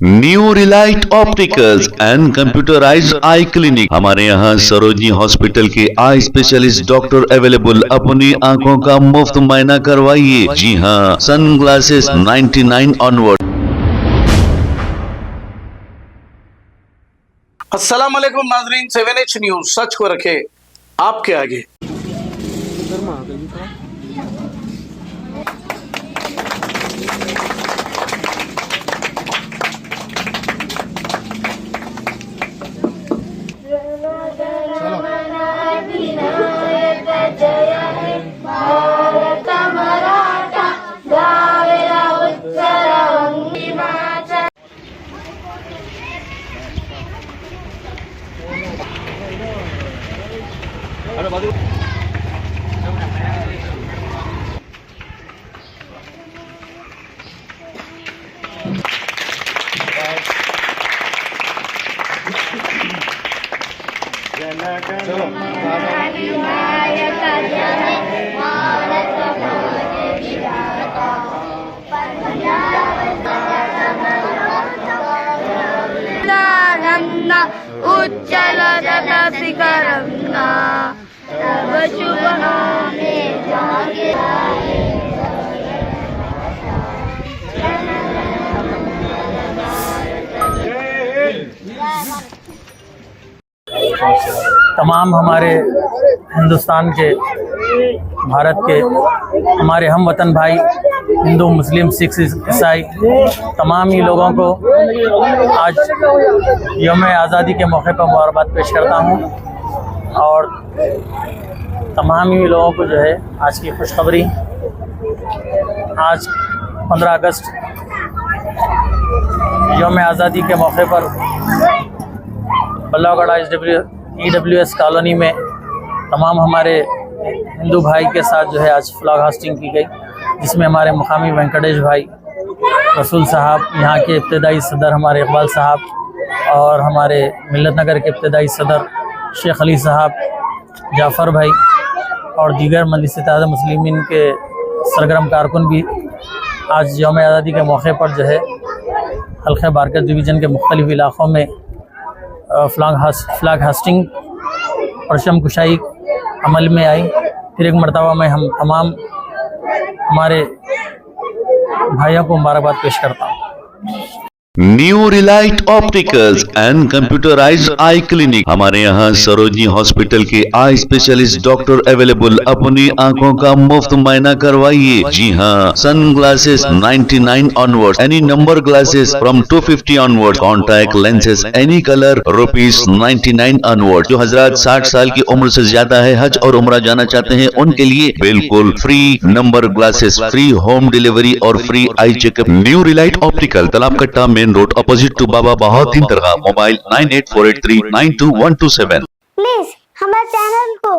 New Relight opticals and computerised I clinic. हमारे यहाँ Sarojini hospital के आई स्पेशलिस्ट डॉक्टर अवेलेबल। अपनी आंखों का मुफ्त मुआयना करवाइए। जी हाँ, सन ग्लासेस 99 ऑनवर्ड। अस्सलाम वालेकुम नाजरीन, 7H न्यूज सच को रखे आपके आगे। उच्चलशिखरम्ना तव शुभ नामे जागे तमाम हमारे हिंदुस्तान के, भारत के हमारे हम वतन भाई हिंदू, मुस्लिम, सिख, ईसाई तमाम ही लोगों को आज यौम आज़ादी के मौके पर मुबारकबाद पेश करता हूँ। और तमाम ही लोगों को जो है आज की खुशखबरी, आज 15 अगस्त यौम आज़ादी के मौके पर बल्लभगढ़ EWS कॉलोनी में तमाम हमारे हिंदू भाई के साथ जो है आज फ्लैग होस्टिंग की गई, जिसमें हमारे मुकामी वेंकटेश भाई, रसूल साहब, यहाँ के इब्तदाई सदर हमारे इकबाल साहब और हमारे मिल्लत नगर के इब्तदाई सदर शेख अली साहब, जाफ़र भाई और दीगर मजलिस इत्तेहाद मुस्लिमीन के सरगर्म कारकुन भी आज यौम आज़ादी के मौके पर जो है हल्के बारकत डिवीज़न के मुख्तलिफ इलाक़ों में फ्लैग होस्टिंग परचम कुशाई अमल में आई। फिर एक मरतबा में हम तमाम हमारे भाइयों को मुबारकबाद पेश करता हूँ। New Relight opticals and computerised I clinic. हमारे यहाँ सरोजनी हॉस्पिटल के आई स्पेशलिस्ट डॉक्टर अवेलेबल। अपनी आंखों का मुफ्त मुआयना करवाइए। जी हाँ, sun glasses 99 onward, any number glasses from 250 onward, contact lenses any colour ₹99 onward. जो हजरात 60 साल की उम्र से ज्यादा है, हज और उम्रा जाना चाहते हैं, उनके लिए बिल्कुल free number glasses, free home delivery और free eye checkup. New Relight Optical, Talab Katta, main road, opposite to Baba Bahauddin दरगाह। मोबाइल 9848392127। प्लीज हमारे चैनल को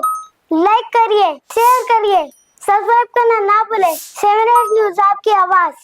लाइक करिए, शेयर करिए, सब्सक्राइब करना ना भूले। 7H न्यूज आपकी आवाज।